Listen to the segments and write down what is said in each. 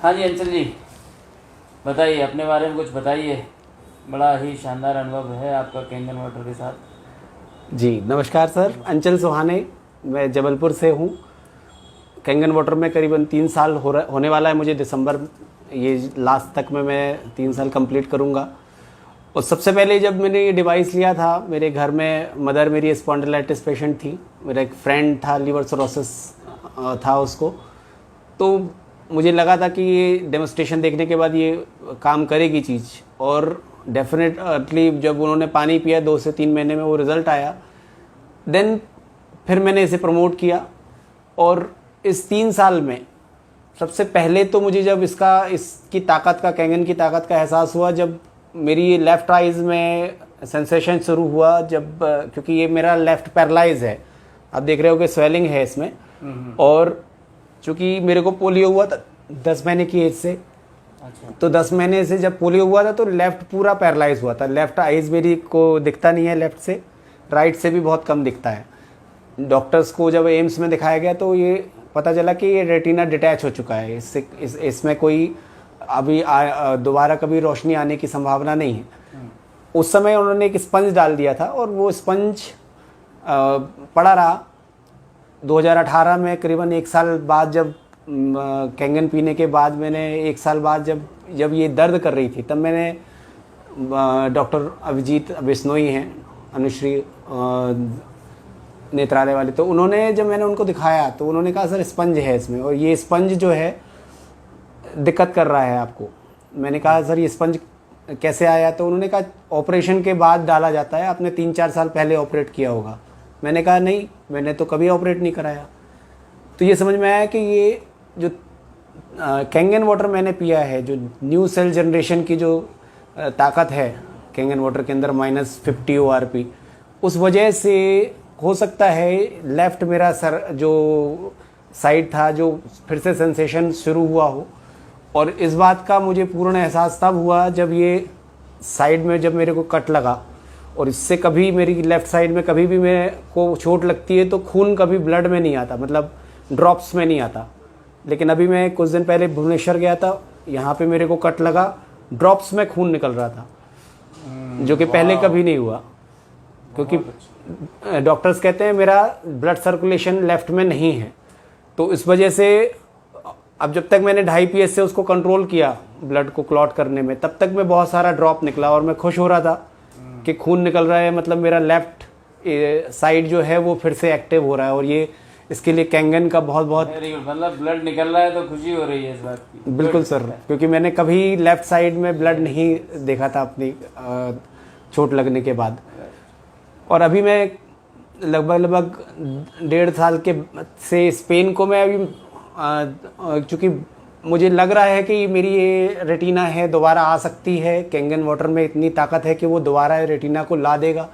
हाँ जी अंचल जी, बताइए अपने बारे में कुछ बताइए। बड़ा ही शानदार अनुभव है आपका कैंगन वाटर के साथ। जी नमस्कार सर, अंचल सुहाने, मैं जबलपुर से हूँ। कैंगन वाटर में करीबन 3 साल होने वाला है मुझे। दिसंबर ये लास्ट तक में मैं 3 साल कंप्लीट करूँगा। और सबसे पहले जब मैंने ये डिवाइस लिया था, मेरे घर में मदर मेरी स्पॉन्डिलाइटिस पेशेंट थी। मेरा एक फ्रेंड था, लीवर सिरोसिस था उसको। तो मुझे लगा था कि ये डेमोस्ट्रेशन देखने के बाद ये काम करेगी चीज़। और डेफिनेटली जब उन्होंने पानी पिया 2 से 3 महीने में वो रिज़ल्ट आया। देन फिर मैंने इसे प्रमोट किया। और इस 3 साल में सबसे पहले तो मुझे जब इसकी ताकत का, कैंगन की ताकत का एहसास हुआ जब मेरी लेफ़्ट आइज़ में सेंसेशन शुरू हुआ। जब क्योंकि ये मेरा लेफ़्ट पैरालाइज है, आप देख रहे हो कि स्वेलिंग है इसमें। और चूँकि मेरे को पोलियो हुआ था 10 महीने की एज से। अच्छा। तो 10 महीने से जब पोलियो हुआ था तो लेफ़्ट पूरा पैरालाइज हुआ था। लेफ़्ट आइज़ मेरी को दिखता नहीं है लेफ़्ट से, राइट से भी बहुत कम दिखता है। डॉक्टर्स को जब एम्स में दिखाया गया तो ये पता चला कि ये रेटिना डिटैच हो चुका है। इसमें कोई अभी दोबारा कभी रोशनी आने की संभावना नहीं है। उस समय उन्होंने एक स्पंज डाल दिया था और वो स्पंज पड़ा रहा। 2018 में करीबन 1 साल बाद जब कैंगन पीने के बाद मैंने 1 साल बाद जब ये दर्द कर रही थी, तब मैंने डॉक्टर अभिजीत बिश्नोई हैं, अनुश्री नेत्रालय वाले, तो उन्होंने जब मैंने उनको दिखाया तो उन्होंने कहा सर स्पंज है इसमें और ये स्पंज जो है दिक्कत कर रहा है आपको। मैंने कहा सर ये स्पंज कैसे आया? तो उन्होंने कहा ऑपरेशन के बाद डाला जाता है, आपने 3-4 साल पहले ऑपरेट किया होगा। मैंने कहा नहीं, मैंने तो कभी ऑपरेट नहीं कराया। तो ये समझ में आया कि ये जो कैंगन वाटर मैंने पिया है, जो न्यू सेल जनरेशन की जो ताकत है कैंगन वाटर के अंदर -50 ORP, उस वजह से हो सकता है लेफ़्ट मेरा सर जो साइड था जो फिर से सेंसेशन शुरू हुआ हो। और इस बात का मुझे पूर्ण एहसास तब हुआ जब ये साइड में जब मेरे को कट लगा। और इससे कभी मेरी लेफ़्ट साइड में कभी भी मेरे को चोट लगती है तो खून कभी ब्लड में नहीं आता, मतलब ड्रॉप्स में नहीं आता। लेकिन अभी मैं कुछ दिन पहले भुवनेश्वर गया था, यहाँ पे मेरे को कट लगा, ड्रॉप्स में खून निकल रहा था, जो कि पहले कभी नहीं हुआ। क्योंकि डॉक्टर्स कहते हैं मेरा ब्लड सर्कुलेशन लेफ़्ट में नहीं है। तो इस वजह से अब जब तक मैंने 2.5 PS से उसको कंट्रोल किया ब्लड को क्लॉट करने में, तब तक मैं बहुत सारा ड्रॉप निकला और मैं खुश हो रहा था कि खून निकल रहा है, मतलब मेरा लेफ़्ट साइड जो है वो फिर से एक्टिव हो रहा है। और ये इसके लिए कैंगन का बहुत बहुत मतलब ब्लड निकल रहा है तो खुशी हो रही है इस बात की। बिल्कुल सर, क्योंकि मैंने कभी लेफ़्ट साइड में ब्लड नहीं देखा था अपनी चोट लगने के बाद। और अभी मैं लगभग 1.5 साल के से इस पेन को मैं अभी चूँकि मुझे लग रहा है कि मेरी ये रेटिना है दोबारा आ सकती है। कैंगन वाटर में इतनी ताकत है कि वो दोबारा रेटिना को ला देगा।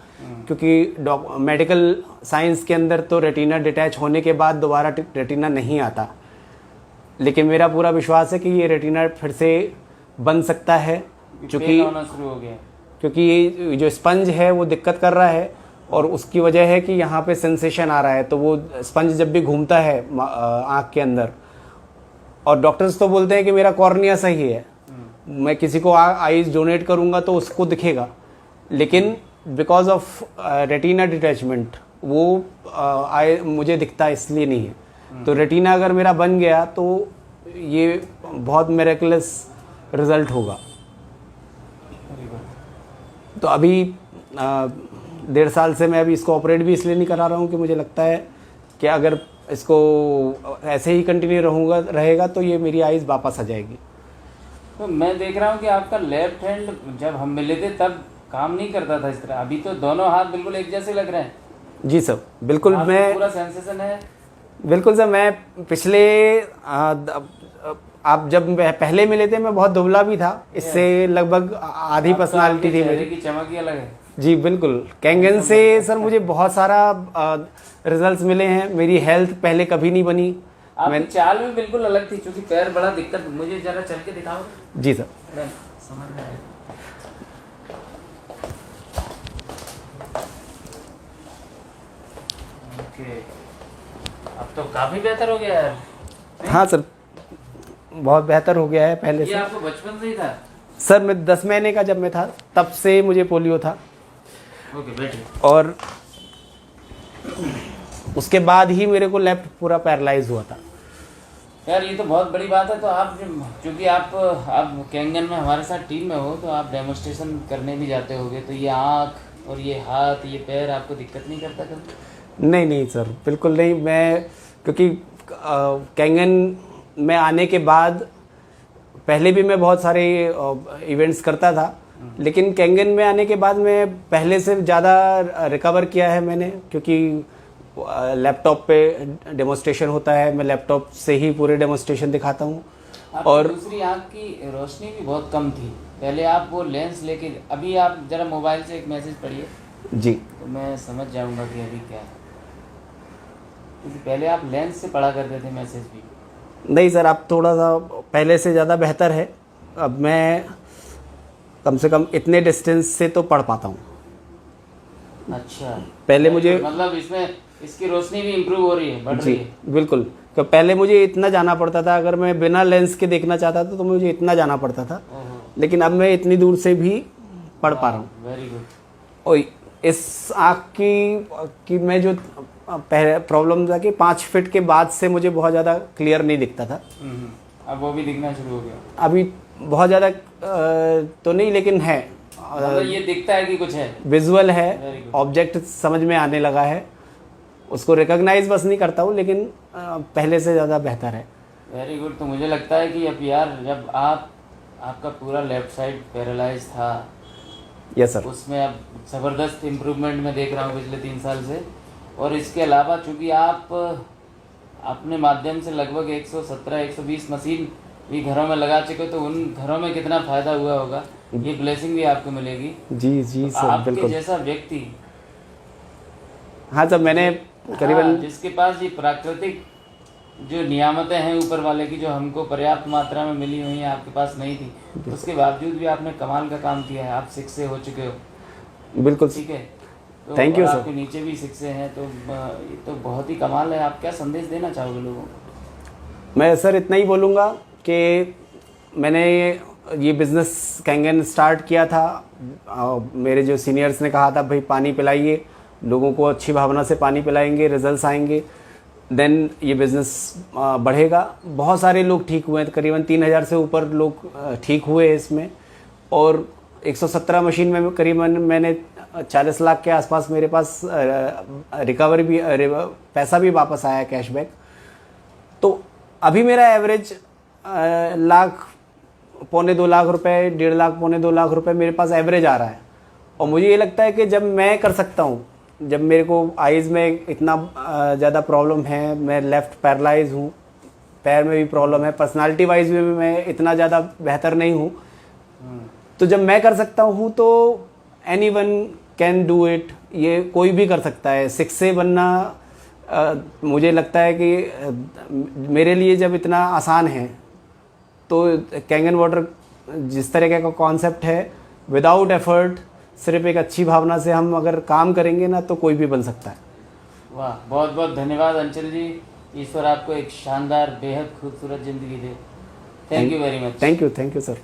क्योंकि मेडिकल साइंस के अंदर तो रेटिना डिटैच होने के बाद दोबारा रेटिना नहीं आता। लेकिन मेरा पूरा विश्वास है कि ये रेटिना फिर से बन सकता है, क्योंकि ये जो स्पंज है वो दिक्कत कर रहा है और उसकी वजह है कि यहाँ पे सेंसेशन आ रहा है। तो वो स्पंज जब भी घूमता है आँख के अंदर, और डॉक्टर्स तो बोलते हैं कि मेरा कॉर्निया सही है, मैं किसी को आईज डोनेट करूँगा तो उसको दिखेगा, लेकिन बिकॉज ऑफ रेटिना डिटैचमेंट वो मुझे दिखता इसलिए नहीं है। तो रेटिना अगर मेरा बन गया तो ये बहुत मिरेकलस रिजल्ट होगा। तो अभी 1.5 साल से मैं अभी इसको ऑपरेट भी इसलिए नहीं करा रहा हूँ कि मुझे लगता है कि अगर इसको ऐसे ही कंटिन्यू रहेगा तो ये मेरी आइज़ वापस आ जाएगी। तो मैं देख रहा हूँ कि आपका लेफ्ट हैंड जब हम मिले थे तब काम नहीं करता था इस तरह, अभी तो दोनों हाथ बिल्कुल एक जैसे लग रहे हैं। जी सर, बिल्कुल। मैं पूरा सेंसेशन है। बिल्कुल सर, मैं पिछले आप जब पहले मिले थे मैं बहुत दुबला भी था, इससे लगभग आधी पर्सनालिटी थी मेरी। की चमक ही अलग है। जी बिल्कुल। कैंगन से सर मुझे बहुत सारा रिजल्ट्स मिले हैं। मेरी हेल्थ पहले कभी नहीं बनी। आपकी चाल भी बिल्कुल अलग थी, क्योंकि पैर बड़ा दिक्कत। मुझे जरा चल के दिखाओ। जी सर। समझ में आया। ओके, अब तो काफी बेहतर हो गया यार। हाँ सर, बहुत बेहतर हो गया है पहले ये से। आपको बचपन से ही था? सर मैं 10 महीने का जब मैं था तब से मुझे पोलियो था, ओके बैठिए। और उसके बाद ही मेरे को लेफ्ट पूरा पैरालाइज हुआ था। यार ये तो बहुत बड़ी बात है। तो आप क्योंकि आप कैंगन में हमारे साथ टीम में हो, तो आप डेमोस्ट्रेशन करने भी जाते होगे, तो ये आँख और ये हाथ ये पैर आपको दिक्कत नहीं करता कभी? नहीं नहीं सर, बिल्कुल नहीं। मैं क्योंकि कैंगन में आने के बाद पहले भी मैं बहुत सारे इवेंट्स करता था, लेकिन कैंगन में आने के बाद मैं पहले से ज़्यादा रिकवर किया है मैंने, क्योंकि लैपटॉप पे डेमोस्ट्रेशन होता है, मैं लैपटॉप से ही पूरे डेमोस्ट्रेशन दिखाता हूँ। और दूसरी आँख की रोशनी भी बहुत कम थी पहले, आप वो लेंस लेके, अभी आप जरा मोबाइल से एक मैसेज पढ़िए जी, तो मैं समझ जाऊंगा कि अभी क्या है, क्योंकि पहले आप लेंस से पढ़ा करते थे मैसेज भी। नहीं सर, अब थोड़ा सा पहले से ज़्यादा बेहतर है। अब मैं कम से कम इतने डिस्टेंस से तो पढ़ पाता हूँ। अच्छा, पहले मुझे मतलब इसमें इसकी रोशनी भी इम्प्रूव हो रही है, बढ़ जी रही है। बिल्कुल, तो पहले मुझे इतना जाना पड़ता था, अगर मैं बिना लेंस के देखना चाहता था तो मुझे इतना जाना पड़ता था, ओहो, लेकिन अब मैं इतनी दूर से भी पढ़ पा रहा हूँ। Very good. और इस आँख की मैं जो पहले प्रॉब्लम था कि 5 फीट के बाद से मुझे बहुत ज़्यादा क्लियर नहीं दिखता था, अब वो भी दिखना शुरू हो गया? अभी बहुत ज़्यादा तो नहीं, लेकिन है, मतलब ये दिखता है कि कुछ है, विजुअल Very है, good. ऑब्जेक्ट समझ में आने लगा है, उसको रिकॉग्नाइज बस नहीं करता हूँ, लेकिन पहले से ज़्यादा बेहतर है। Very good. तो मुझे लगता है कि अब यार, जब आपका पूरा लेफ्ट साइड पैरालाइज था, यस सर। उसमें अब ज़बरदस्त इम्प्रूवमेंट मैं देख रहा हूँ पिछले 3 साल से। और इसके अलावा चूँकि आप अपने माध्यम से लगभग 117-120 मशीन भी घरों में लगा चुके, तो उन घरों में कितना फ़ायदा हुआ होगा, ये ब्लेसिंग भी आपको मिलेगी। जी जी तो सर, आपके बिल्कुल। जैसा व्यक्ति, हाँ सर, मैंने करीबन जिसके पास ये प्राकृतिक जो नियामतें हैं ऊपर वाले की, जो हमको पर्याप्त मात्रा में मिली हुई हैं, आपके पास नहीं थी, उसके बावजूद भी आपने कमाल का काम किया है। आप शिक्षे हो चुके हो, बिल्कुल। ठीक है, तो थैंक यू और सर। आपके नीचे भी शिक्षे हैं, तो ये तो बहुत ही कमाल है। आप क्या संदेश देना चाहोगे लोगों को? मैं सर इतना ही बोलूँगा कि मैंने ये बिज़नेस कैंगन स्टार्ट किया था, मेरे जो सीनियर्स ने कहा था भाई पानी पिलाइए लोगों को, अच्छी भावना से पानी पिलाएंगे, रिजल्ट्स आएंगे, देन ये बिज़नेस बढ़ेगा। बहुत सारे लोग ठीक हुए हैं, करीबन 3000 से ऊपर लोग ठीक हुए इसमें, और 117 मशीन में करीबन मैंने 40 लाख के आसपास मेरे पास रिकवरी भी, पैसा भी वापस आया, कैशबैक। तो अभी मेरा एवरेज लाख, 1.25 लाख रुपए, 1.5 लाख, 2.25 लाख रुपए मेरे पास एवरेज आ रहा है। और मुझे ये लगता है कि जब मैं कर सकता हूँ, जब मेरे को आइज़ में इतना ज़्यादा प्रॉब्लम है, मैं लेफ़्ट पैरालाइज हूँ, पैर में भी प्रॉब्लम है, पर्सनालिटी वाइज भी मैं इतना ज़्यादा बेहतर नहीं हूँ, तो जब मैं कर सकता हूँ तो एनीवन कैन डू इट, ये कोई भी कर सकता है। शिक्षे बनना मुझे लगता है कि मेरे लिए जब इतना आसान है, तो कैंगन वाटर जिस तरह का कॉन्सेप्ट है, विदाउट एफर्ट, सिर्फ एक अच्छी भावना से हम अगर काम करेंगे ना, तो कोई भी बन सकता है। वाह, बहुत बहुत धन्यवाद अंचल जी। ईश्वर आपको एक शानदार, बेहद खूबसूरत ज़िंदगी दे। Thank you very much. Thank you sir.